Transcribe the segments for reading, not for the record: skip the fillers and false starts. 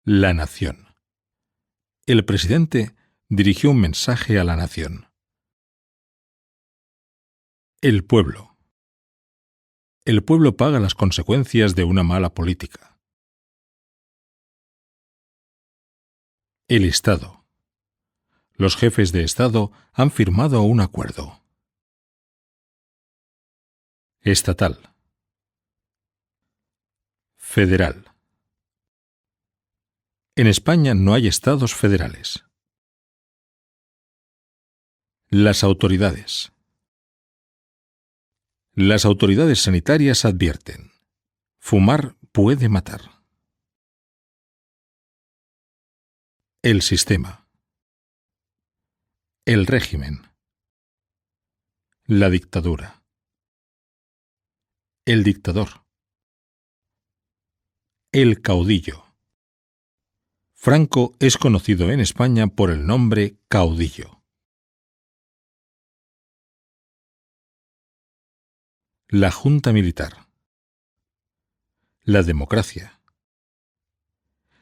La nación. El presidente dirigió un mensaje a la nación. El pueblo. El pueblo paga las consecuencias de una mala política. El Estado. Los jefes de Estado han firmado un acuerdo. Estatal. Federal. En España no hay estados federales. Las autoridades. Las autoridades sanitarias advierten: fumar puede matar. El sistema. El régimen. La dictadura. El dictador. El caudillo. Franco es conocido en España por el nombre caudillo. La Junta Militar. La democracia.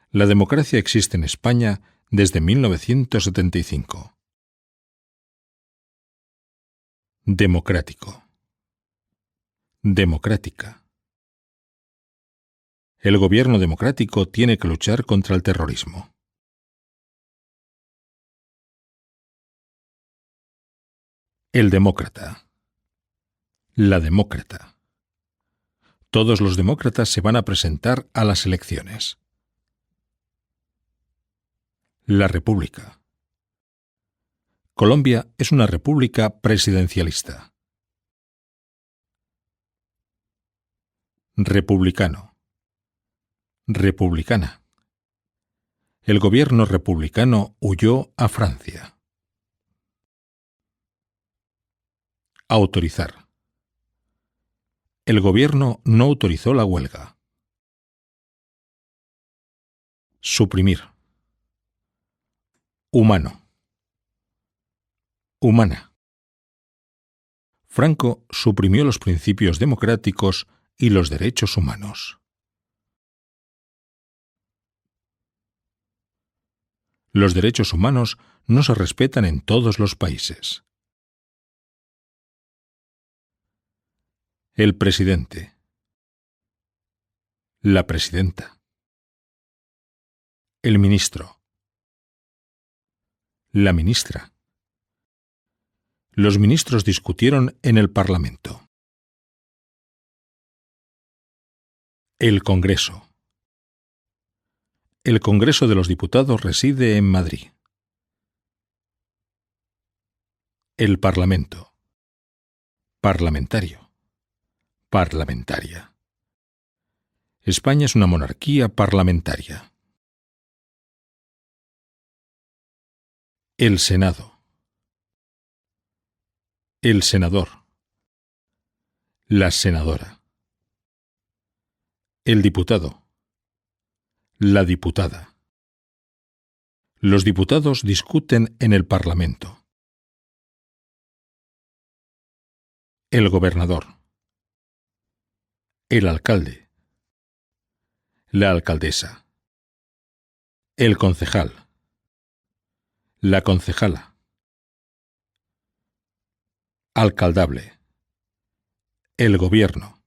La democracia existe en España desde 1975. Democrático. Democrática. El gobierno democrático tiene que luchar contra el terrorismo. El demócrata. La demócrata. Todos los demócratas se van a presentar a las elecciones. La república. Colombia es una república presidencialista. Republicano. Republicana. El gobierno republicano huyó a Francia. Autorizar. El gobierno no autorizó la huelga. Suprimir. Humano. Humana. Franco suprimió los principios democráticos y los derechos humanos. Los derechos humanos no se respetan en todos los países. El presidente. La presidenta. El ministro. La ministra. Los ministros discutieron en el Parlamento. El Congreso. El Congreso de los Diputados reside en Madrid. El Parlamento. Parlamentario. Parlamentaria. España es una monarquía parlamentaria. El Senado. El senador. La senadora. El diputado. La diputada. Los diputados discuten en el Parlamento. El gobernador. El alcalde. La alcaldesa. El concejal. La concejala. Alcaldable. El gobierno.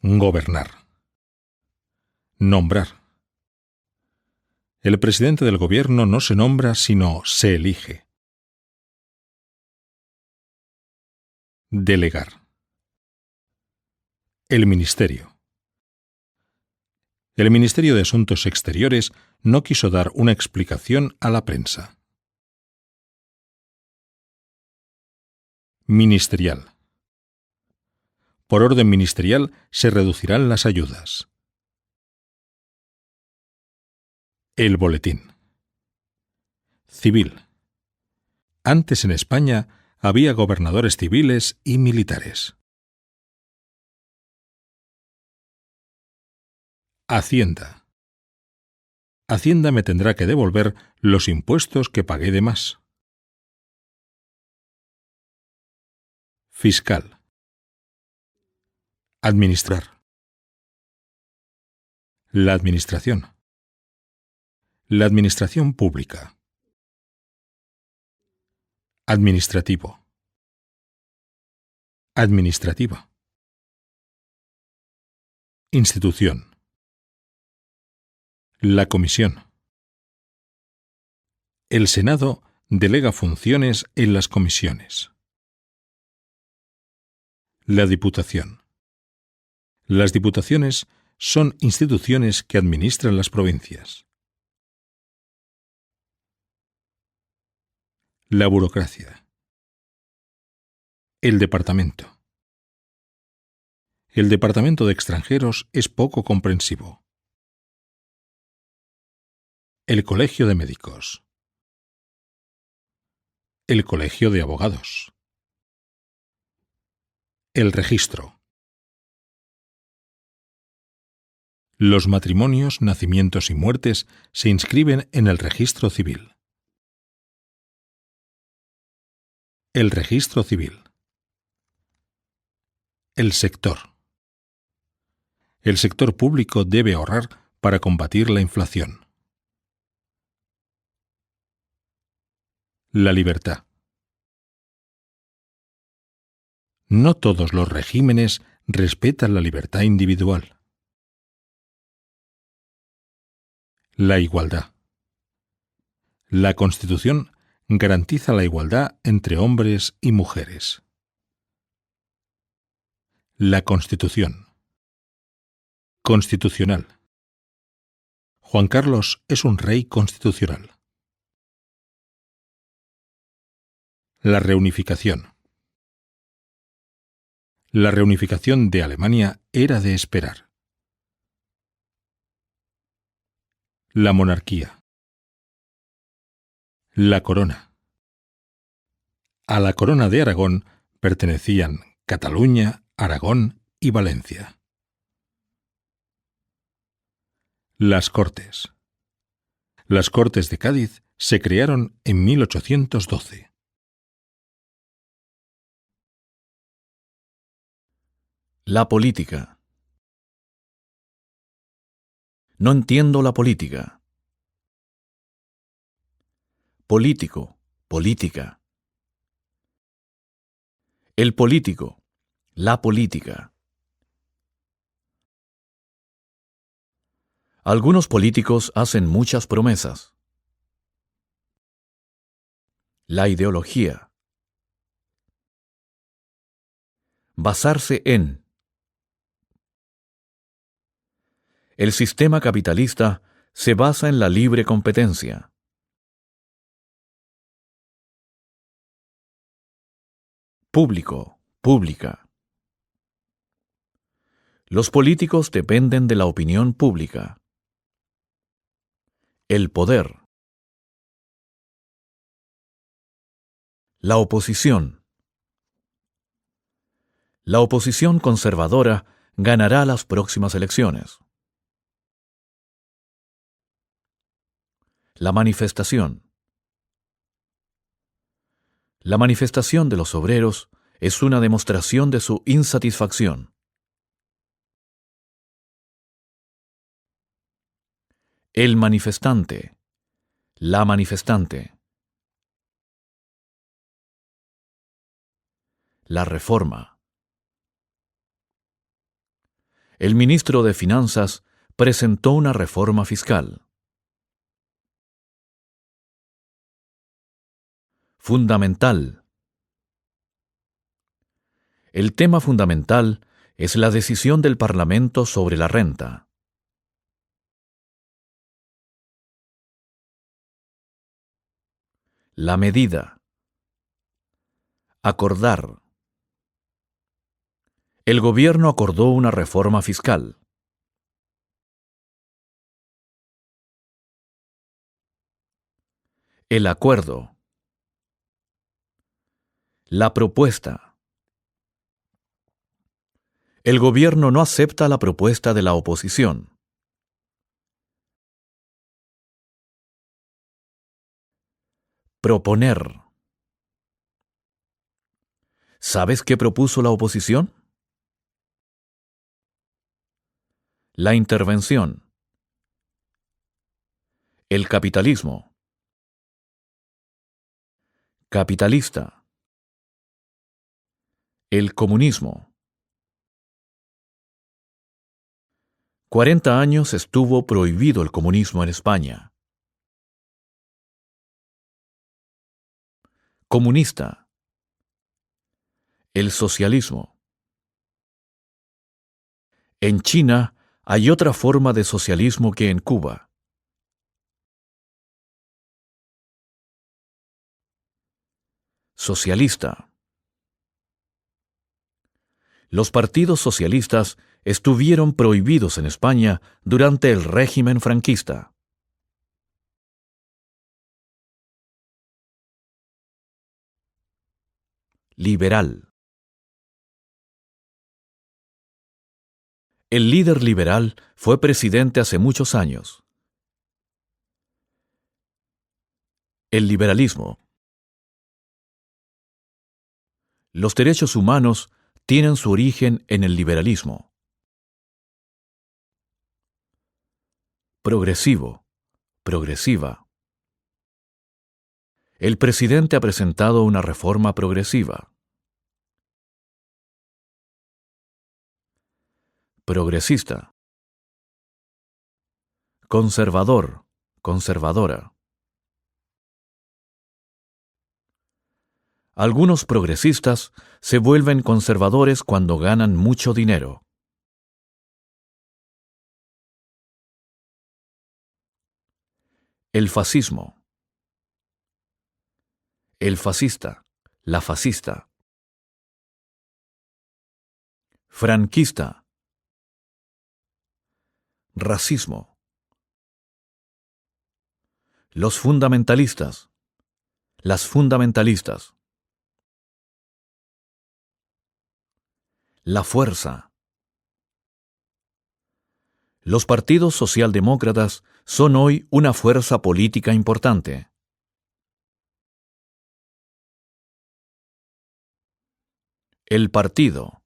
Gobernar. Nombrar. El presidente del gobierno no se nombra, sino se elige. Delegar. El ministerio. El Ministerio de Asuntos Exteriores no quiso dar una explicación a la prensa. Ministerial. Por orden ministerial se reducirán las ayudas. El boletín. Civil. Antes en España había gobernadores civiles y militares. Hacienda. Hacienda me tendrá que devolver los impuestos que pagué de más. Fiscal. Administrar. La administración. La administración pública. Administrativo. Administrativa. Institución. La comisión. El Senado delega funciones en las comisiones. La Diputación. Las diputaciones son instituciones que administran las provincias. La burocracia. El departamento. El departamento de extranjeros es poco comprensivo. El colegio de médicos. El colegio de abogados. El registro. Los matrimonios, nacimientos y muertes se inscriben en el registro civil. El registro civil. El sector. El sector público debe ahorrar para combatir la inflación. La libertad. No todos los regímenes respetan la libertad individual. La igualdad. La Constitución garantiza la igualdad entre hombres y mujeres. La Constitución. Constitucional. Juan Carlos es un rey constitucional. La reunificación. La reunificación de Alemania era de esperar. La monarquía. La corona. A la corona de Aragón pertenecían Cataluña, Aragón y Valencia. Las Cortes. Las Cortes de Cádiz se crearon en 1812. La política. No entiendo la política. Político, política. El político, la política. Algunos políticos hacen muchas promesas. La ideología. Basarse en. El sistema capitalista se basa en la libre competencia. Público, pública. Los políticos dependen de la opinión pública. El poder. La oposición. La oposición conservadora ganará las próximas elecciones. La manifestación. La manifestación de los obreros es una demostración de su insatisfacción. El manifestante. La manifestante. La reforma. El ministro de Finanzas presentó una reforma fiscal. Fundamental. El tema fundamental es la decisión del Parlamento sobre la renta. La medida. Acordar. El gobierno acordó una reforma fiscal. El acuerdo. La propuesta. El gobierno no acepta la propuesta de la oposición. Proponer. ¿Sabes qué propuso la oposición? La intervención. El capitalismo. Capitalista. El comunismo. 40 años estuvo prohibido el comunismo en España. Comunista. El socialismo. En China hay otra forma de socialismo que en Cuba. Socialista. Los partidos socialistas estuvieron prohibidos en España durante el régimen franquista. Liberal. El líder liberal fue presidente hace muchos años. El liberalismo. Los derechos humanos tienen su origen en el liberalismo. Progresivo. Progresiva. El presidente ha presentado una reforma progresiva. Progresista. Conservador. Conservadora. Algunos progresistas se vuelven conservadores cuando ganan mucho dinero. El fascismo. El fascista. La fascista. Franquista. Racismo. Los fundamentalistas. Las fundamentalistas. La fuerza. Los partidos socialdemócratas son hoy una fuerza política importante. El partido.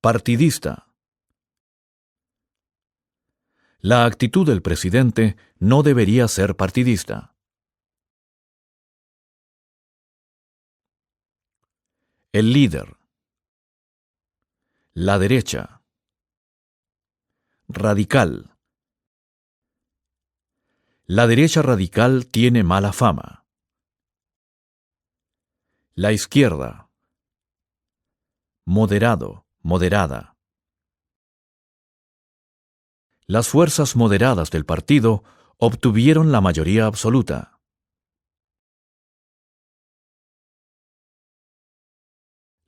Partidista. La actitud del presidente no debería ser partidista. El líder. La derecha. Radical. La derecha radical tiene mala fama. La izquierda. Moderado, moderada. Las fuerzas moderadas del partido obtuvieron la mayoría absoluta.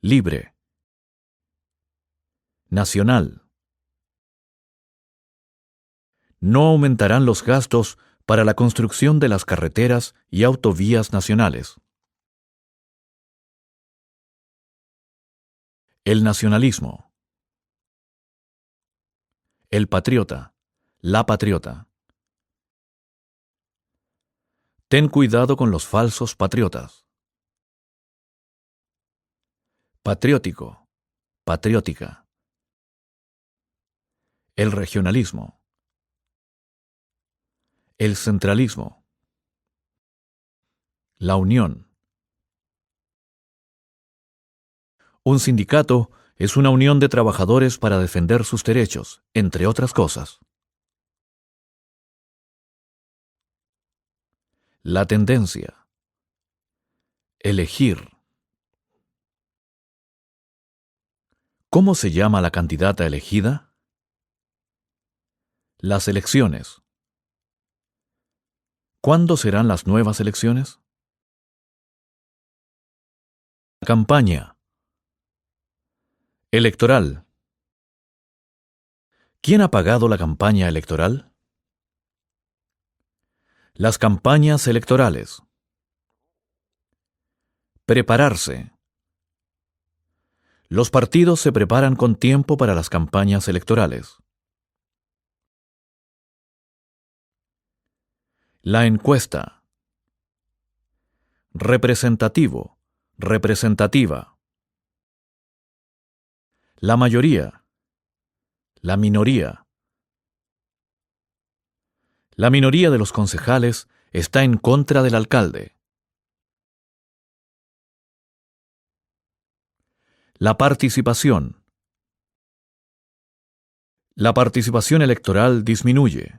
Libre. Nacional. No aumentarán los gastos para la construcción de las carreteras y autovías nacionales. El nacionalismo. El patriota. La patriota. Ten cuidado con los falsos patriotas. Patriótico. Patriótica. El regionalismo. El centralismo. La unión. Un sindicato es una unión de trabajadores para defender sus derechos, entre otras cosas. La tendencia. Elegir. ¿Cómo se llama la candidata elegida? Las elecciones. ¿Cuándo serán las nuevas elecciones? Campaña. Electoral. ¿Quién ha pagado la campaña electoral? Las campañas electorales. Prepararse. Los partidos se preparan con tiempo para las campañas electorales. La encuesta. Representativo. Representativa. La mayoría. La minoría. La minoría de los concejales está en contra del alcalde. La participación. La participación electoral disminuye.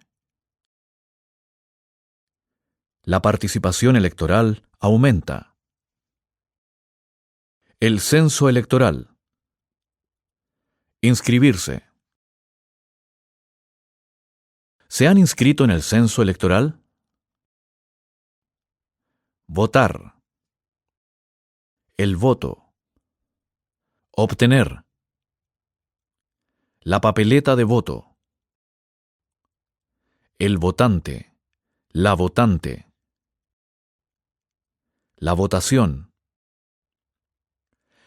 La participación electoral aumenta. El censo electoral. Inscribirse. ¿Se han inscrito en el censo electoral? Votar. El voto. Obtener. La papeleta de voto. El votante. La votante. La votación.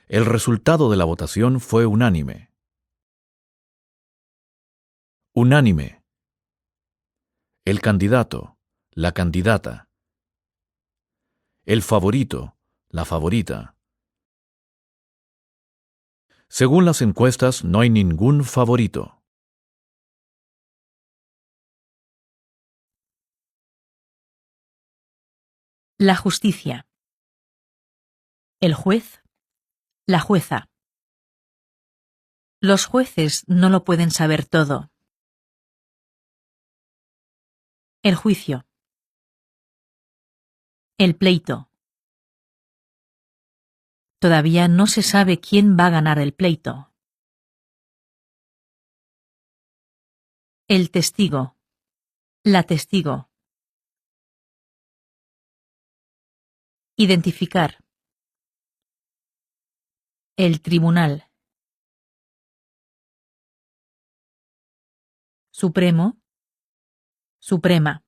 El resultado de la votación fue unánime. Unánime. El candidato. La candidata. El favorito. La favorita. Según las encuestas, no hay ningún favorito. La justicia. El juez. La jueza. Los jueces no lo pueden saber todo. El juicio. El pleito. Todavía no se sabe quién va a ganar el pleito. El testigo. La testigo. Identificar. El tribunal. Supremo. Suprema.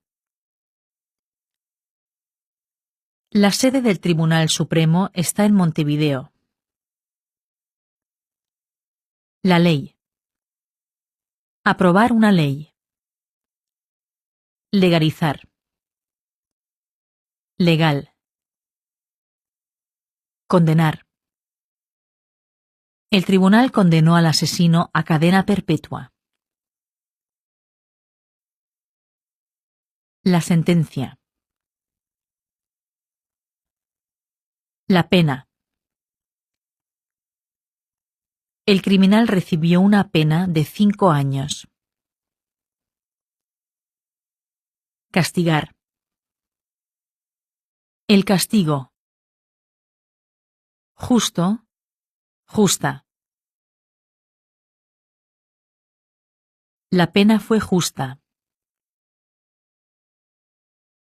La sede del Tribunal Supremo está en Montevideo. La ley. Aprobar una ley. Legalizar. Legal. Condenar. El tribunal condenó al asesino a cadena perpetua. La sentencia. La pena. El criminal recibió una pena de 5 años. Castigar. El castigo. Justo. Justa. La pena fue justa.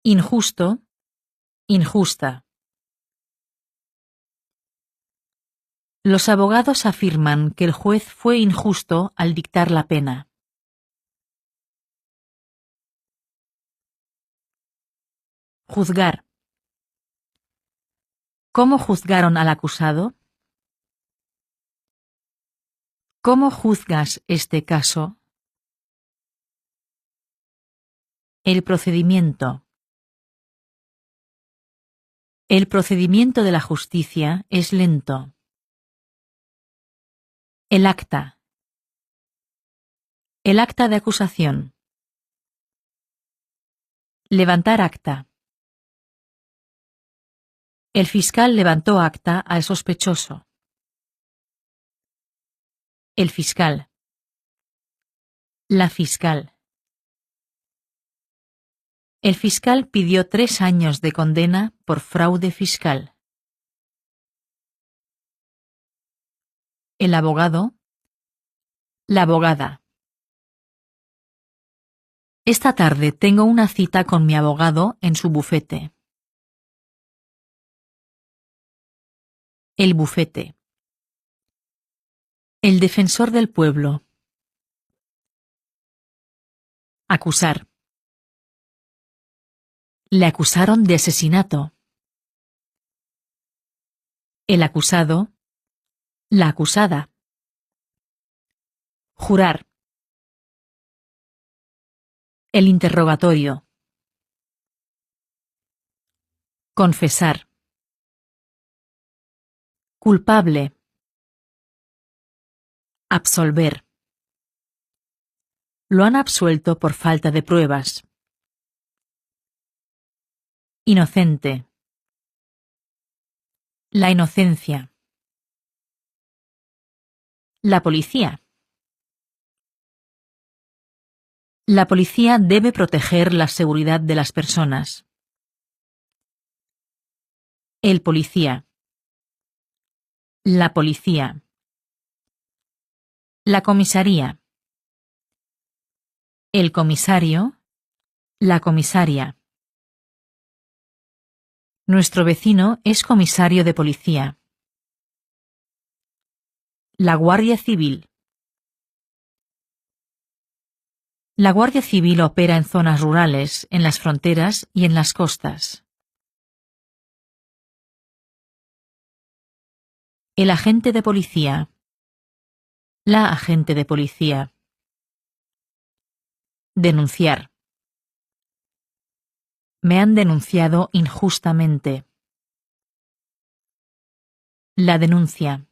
Injusto. Injusta. Los abogados afirman que el juez fue injusto al dictar la pena. Juzgar. ¿Cómo juzgaron al acusado? ¿Cómo juzgas este caso? El procedimiento. El procedimiento de la justicia es lento. El acta. El acta de acusación. Levantar acta. El fiscal levantó acta al sospechoso. El fiscal. La fiscal. El fiscal pidió 3 años de condena por fraude fiscal. El abogado. La abogada. Esta tarde tengo una cita con mi abogado en su bufete. El bufete. El defensor del pueblo. Acusar. Le acusaron de asesinato. El acusado. La acusada. Jurar. El interrogatorio. Confesar. Culpable. Absolver. Lo han absuelto por falta de pruebas. Inocente. La inocencia. La policía. La policía debe proteger la seguridad de las personas. El policía. La policía. La comisaría. El comisario. La comisaria. Nuestro vecino es comisario de policía. La Guardia Civil. La Guardia Civil opera en zonas rurales, en las fronteras y en las costas. El agente de policía. La agente de policía. Denunciar. Me han denunciado injustamente. La denuncia.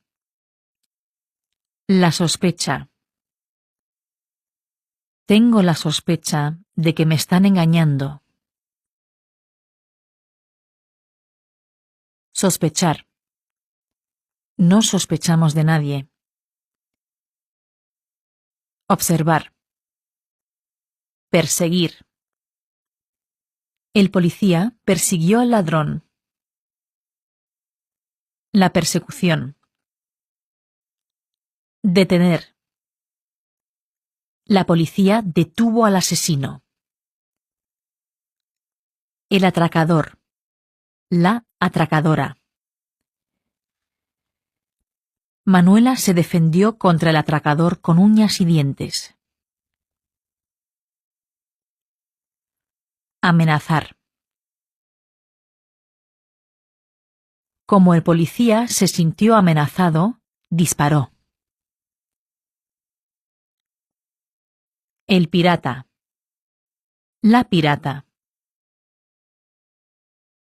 La sospecha. Tengo la sospecha de que me están engañando. Sospechar. No sospechamos de nadie. Observar. Perseguir. El policía persiguió al ladrón. La persecución. Detener. La policía detuvo al asesino. El atracador. La atracadora. Manuela se defendió contra el atracador con uñas y dientes. Amenazar. Como el policía se sintió amenazado, disparó. El pirata. La pirata.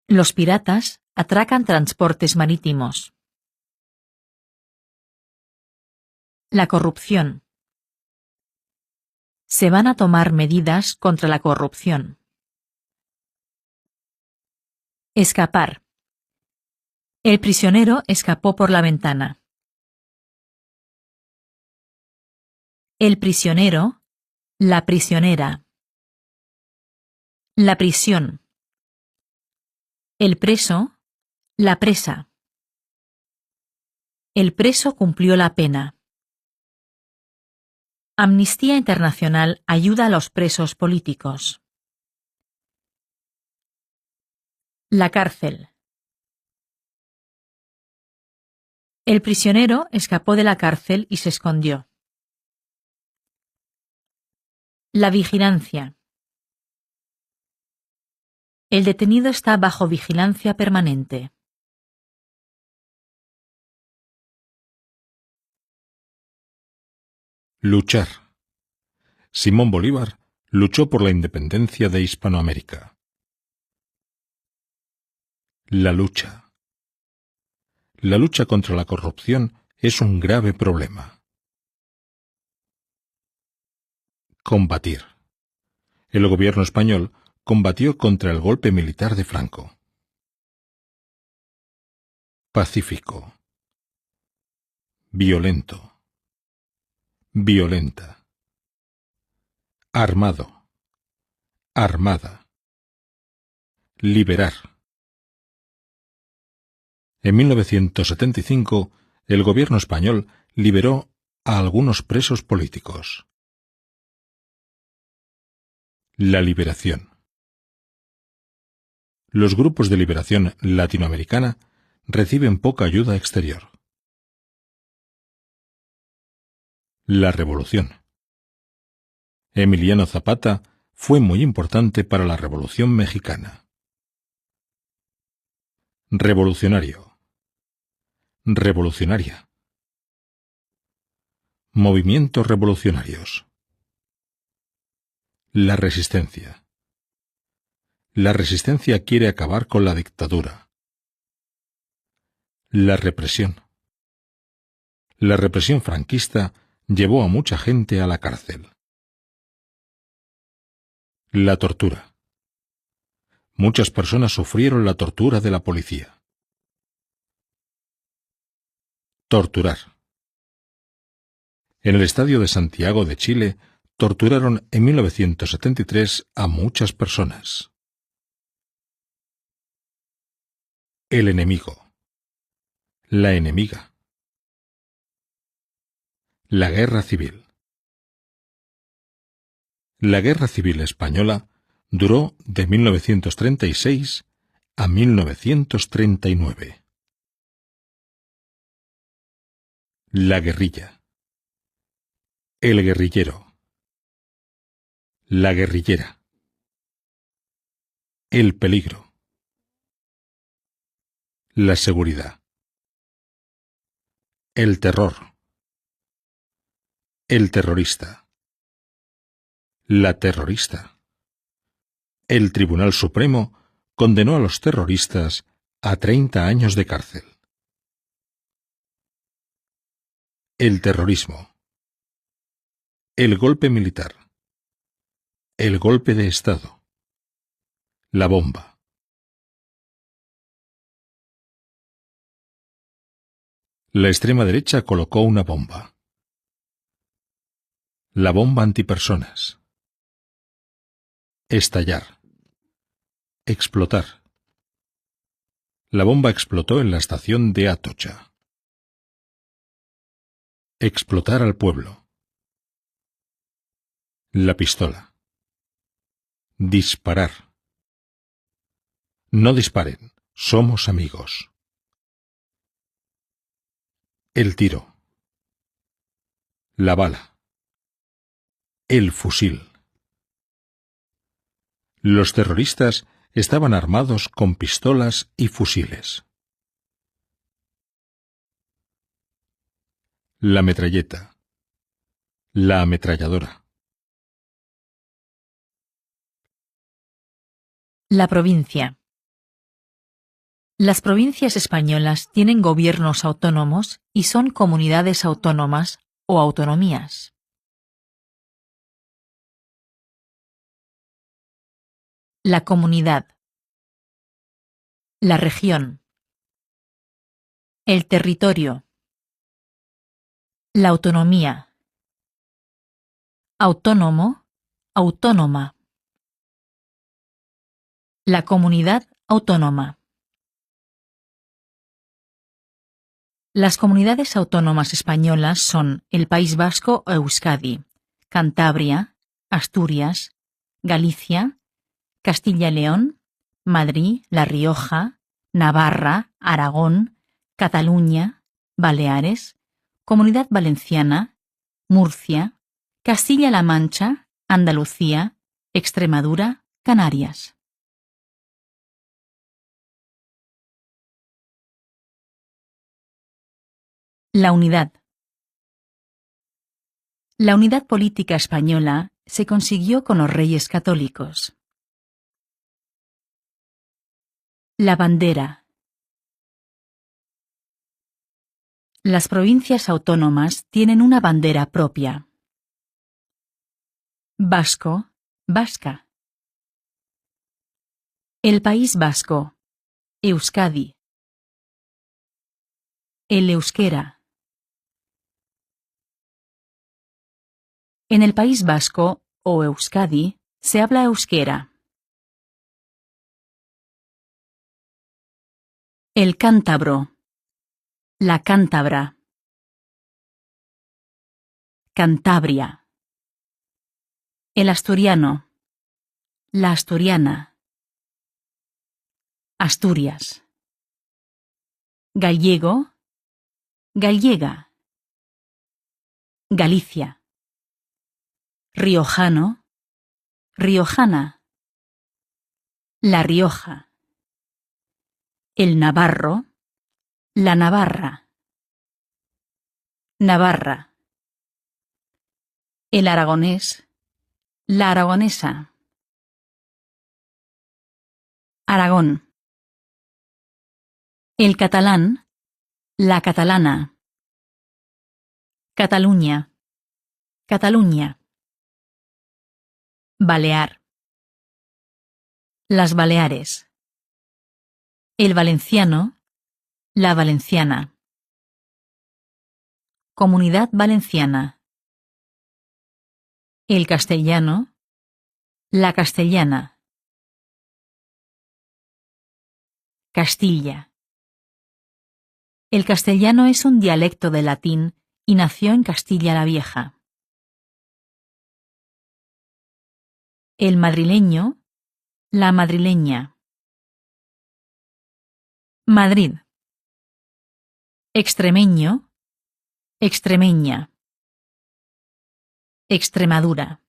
Los piratas atracan transportes marítimos. La corrupción. Se van a tomar medidas contra la corrupción. Escapar. El prisionero escapó por la ventana. El prisionero. La prisionera. La prisión. El preso. La presa. El preso cumplió la pena. Amnistía Internacional ayuda a los presos políticos. La cárcel. El prisionero escapó de la cárcel y se escondió. La vigilancia. El detenido está bajo vigilancia permanente. Luchar. Simón Bolívar luchó por la independencia de Hispanoamérica. La lucha. La lucha contra la corrupción es un grave problema. Combatir. El gobierno español combatió contra el golpe militar de Franco. Pacífico. Violento. Violenta. Armado. Armada. Liberar. En 1975, el gobierno español liberó a algunos presos políticos. La liberación. Los grupos de liberación latinoamericana reciben poca ayuda exterior. La revolución. Emiliano Zapata fue muy importante para la Revolución Mexicana. Revolucionario. Revolucionaria. Movimientos revolucionarios. La resistencia. La resistencia quiere acabar con la dictadura. La represión. La represión franquista llevó a mucha gente a la cárcel. La tortura. Muchas personas sufrieron la tortura de la policía. Torturar. En el Estadio de Santiago de Chile, torturaron en 1973 a muchas personas. El enemigo. La enemiga. La Guerra Civil. La Guerra Civil Española duró de 1936 a 1939. La guerrilla. El guerrillero. La guerrillera. El peligro. La seguridad. El terror. El terrorista. La terrorista. El Tribunal Supremo condenó a los terroristas a 30 años de cárcel. El terrorismo. El golpe militar. El golpe de Estado. La bomba. La extrema derecha colocó una bomba. La bomba antipersonas. Estallar. Explotar. La bomba explotó en la estación de Atocha. Explotar al pueblo. La pistola. Disparar. No disparen, somos amigos. El tiro. La bala. El fusil. Los terroristas estaban armados con pistolas y fusiles. La metralleta. La ametralladora. La provincia. Las provincias españolas tienen gobiernos autónomos y son comunidades autónomas o autonomías. La comunidad. La región. El territorio. La autonomía. Autónomo, autónoma. La comunidad autónoma. Las comunidades autónomas españolas son el País Vasco o Euskadi, Cantabria, Asturias, Galicia, Castilla y León, Madrid, La Rioja, Navarra, Aragón, Cataluña, Baleares, Comunidad Valenciana, Murcia, Castilla-La Mancha, Andalucía, Extremadura, Canarias. La unidad. La unidad política española se consiguió con los reyes católicos. La bandera. Las provincias autónomas tienen una bandera propia. Vasco, vasca. El País Vasco, Euskadi. El euskera. En el País Vasco o Euskadi se habla euskera. El cántabro. La cántabra. Cantabria. El asturiano. La asturiana. Asturias. Gallego. Gallega. Galicia. Riojano. Riojana. La Rioja. El navarro. La Navarra. Navarra. El aragonés. La aragonesa. Aragón. El catalán. La catalana. Cataluña. Cataluña. Balear. Las Baleares. El valenciano, la valenciana. Comunidad Valenciana. El castellano, la castellana. Castilla. El castellano es un dialecto del latín y nació en Castilla la Vieja. El madrileño, la madrileña. Madrid. Extremeño, extremeña. Extremadura.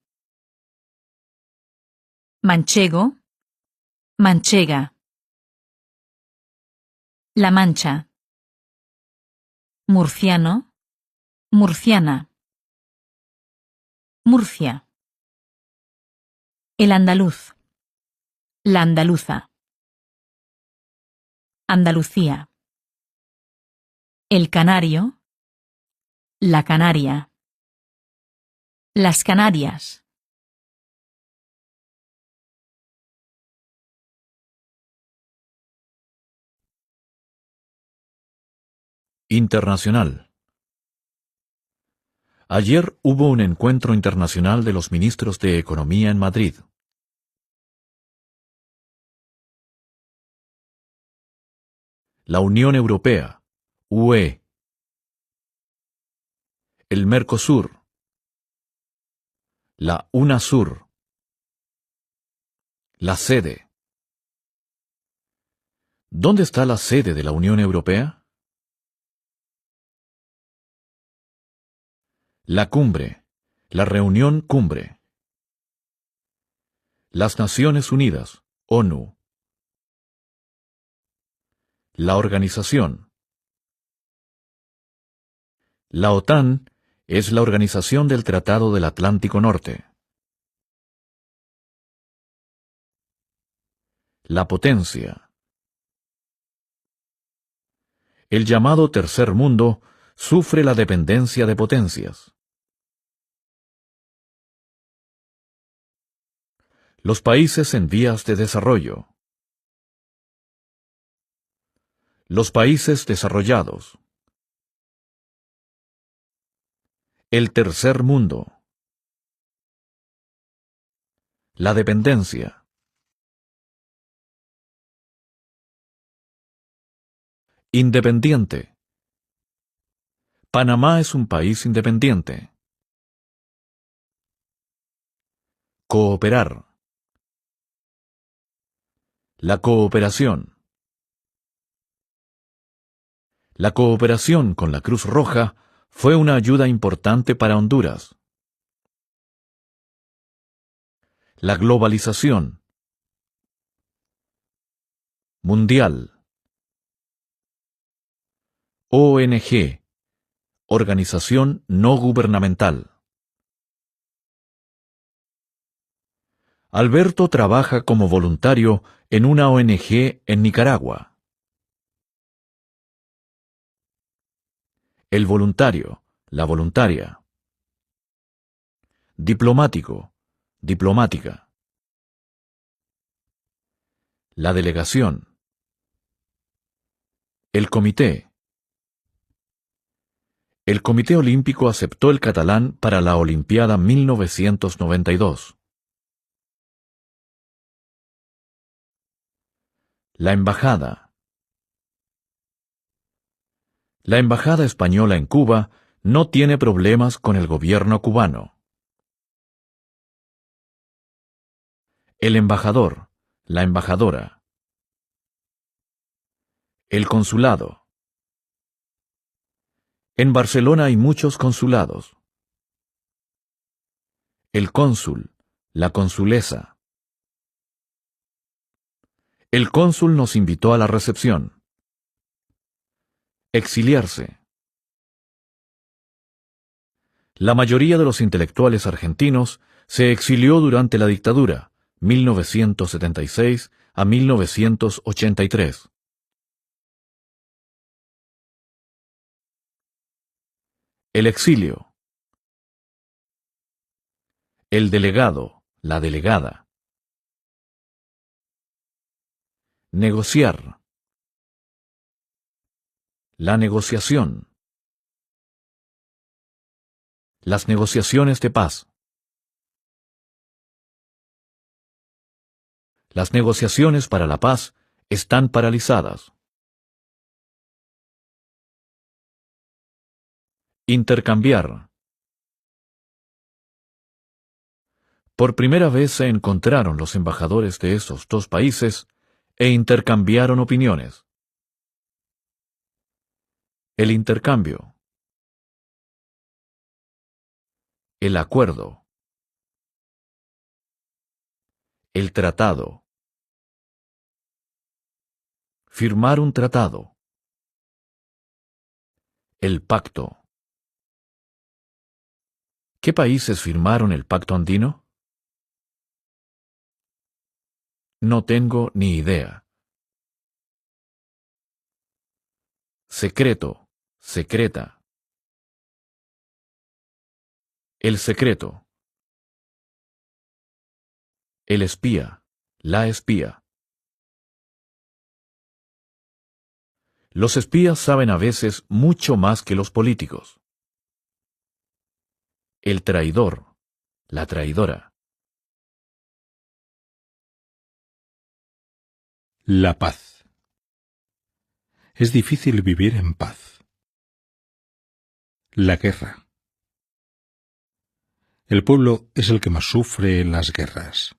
Manchego, manchega. La Mancha. Murciano, murciana. Murcia. El andaluz, la andaluza. Andalucía. El canario, la canaria. Las Canarias. Internacional. Ayer hubo un encuentro internacional de los ministros de Economía en Madrid. La Unión Europea, UE. El Mercosur. La UNASUR. La sede. ¿Dónde está la sede de la Unión Europea? La cumbre. La reunión cumbre. Las Naciones Unidas, ONU. La organización. La OTAN es la organización del Tratado del Atlántico Norte. La potencia. El llamado Tercer Mundo sufre la dependencia de potencias. Los países en vías de desarrollo. Los países desarrollados. El Tercer Mundo. La dependencia. Independiente. Panamá es un país independiente. Cooperar. La cooperación. La cooperación con la Cruz Roja fue una ayuda importante para Honduras. La globalización. Mundial. ONG. Organización no gubernamental. Alberto trabaja como voluntario en una ONG en Nicaragua. El voluntario, la voluntaria. Diplomático, diplomática. La delegación. El comité. El Comité Olímpico aceptó el catalán para la Olimpiada 1992. La embajada. La embajada española en Cuba no tiene problemas con el gobierno cubano. El embajador, la embajadora. El consulado. En Barcelona hay muchos consulados. El cónsul, la consulesa. El cónsul nos invitó a la recepción. Exiliarse. La mayoría de los intelectuales argentinos se exilió durante la dictadura, 1976 a 1983. El exilio. El delegado, la delegada. Negociar. La negociación. Las negociaciones de paz. Las negociaciones para la paz están paralizadas. Intercambiar. Por primera vez se encontraron los embajadores de esos dos países e intercambiaron opiniones. El intercambio. El acuerdo. El tratado. Firmar un tratado. El pacto. ¿Qué países firmaron el pacto andino? No tengo ni idea. Secreto, secreta. El secreto. El espía, la espía. Los espías saben a veces mucho más que los políticos. El traidor, la traidora. La paz. Es difícil vivir en paz. La guerra. El pueblo es el que más sufre en las guerras.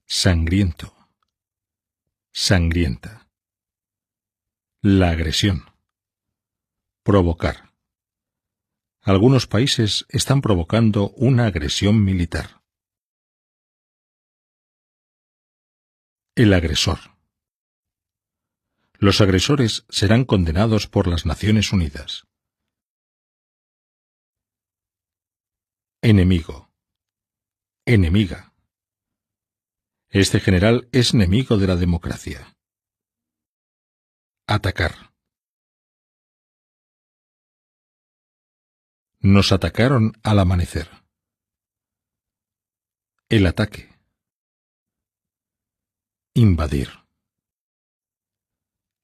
Sangriento. Sangrienta. La agresión. Provocar. Algunos países están provocando una agresión militar. El agresor. Los agresores serán condenados por las Naciones Unidas. Enemigo. Enemiga. Este general es enemigo de la democracia. Atacar. Nos atacaron al amanecer. El ataque. Invadir.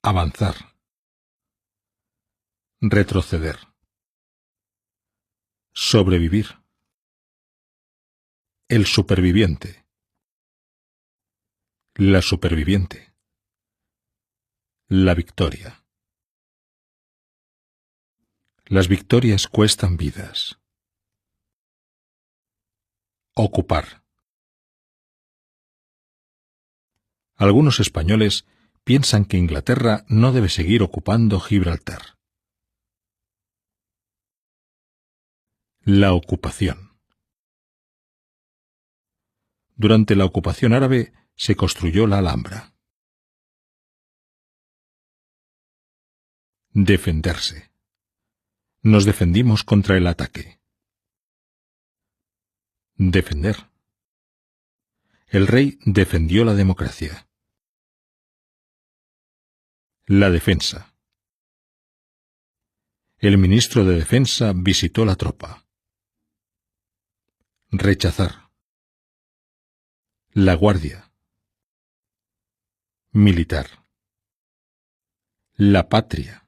Avanzar. Retroceder. Sobrevivir. El superviviente. La superviviente. La victoria. Las victorias cuestan vidas. Ocupar. Algunos españoles piensan que Inglaterra no debe seguir ocupando Gibraltar. La ocupación. Durante la ocupación árabe se construyó la Alhambra. Defenderse. Nos defendimos contra el ataque. Defender. El rey defendió la democracia. La defensa. El ministro de Defensa visitó la tropa. Rechazar. La guardia. Militar. La patria.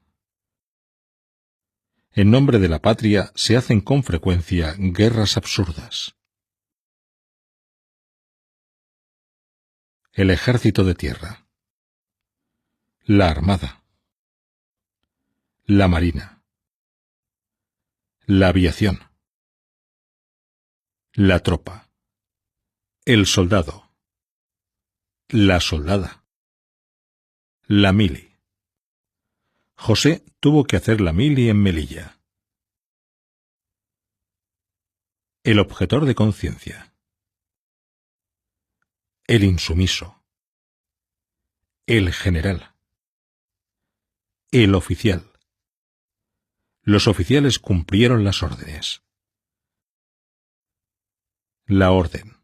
En nombre de la patria se hacen con frecuencia guerras absurdas. El ejército de tierra. La armada. La marina. La aviación. La tropa. El soldado. La soldada. La mili. José tuvo que hacer la mili en Melilla. El objetor de conciencia. El insumiso. El general. El oficial. Los oficiales cumplieron las órdenes. La orden.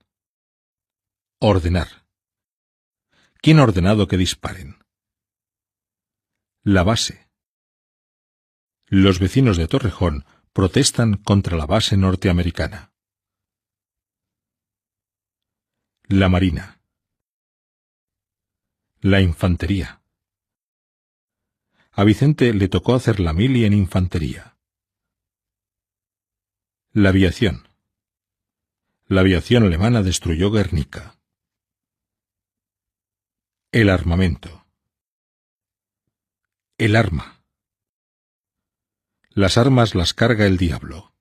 Ordenar. ¿Quién ha ordenado que disparen? La base. Los vecinos de Torrejón protestan contra la base norteamericana. La marina. La infantería. A Vicente le tocó hacer la mili en infantería. La aviación. La aviación alemana destruyó Guernica. El armamento. El arma. Las armas las carga el diablo.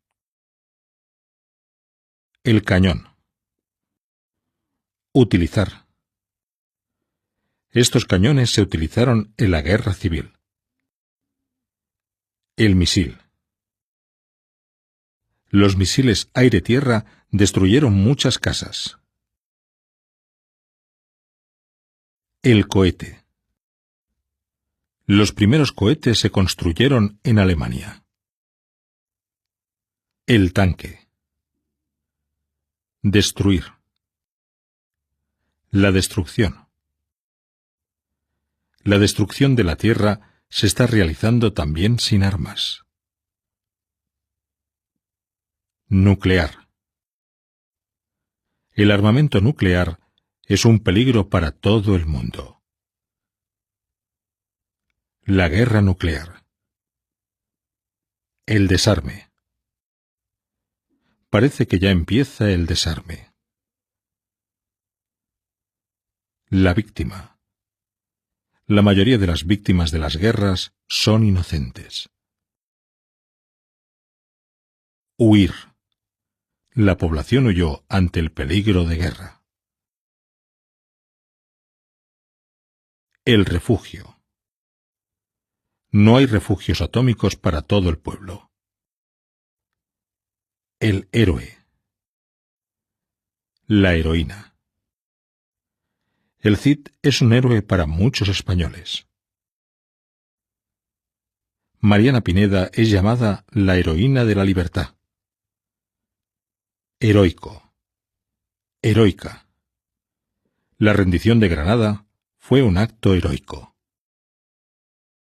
El cañón. Utilizar. Estos cañones se utilizaron en la guerra civil. El misil. Los misiles aire-tierra destruyeron muchas casas. El cohete. Los primeros cohetes se construyeron en Alemania. El tanque. Destruir. La destrucción. La destrucción de la tierra se está realizando también sin armas. Nuclear. El armamento nuclear es un peligro para todo el mundo. La guerra nuclear. El desarme. Parece que ya empieza el desarme. La víctima. La mayoría de las víctimas de las guerras son inocentes. Huir. La población huyó ante el peligro de guerra. El refugio. No hay refugios atómicos para todo el pueblo. El héroe. La heroína. El Cid es un héroe para muchos españoles. Mariana Pineda es llamada la heroína de la libertad. Heroico. Heroica. La rendición de Granada fue un acto heroico.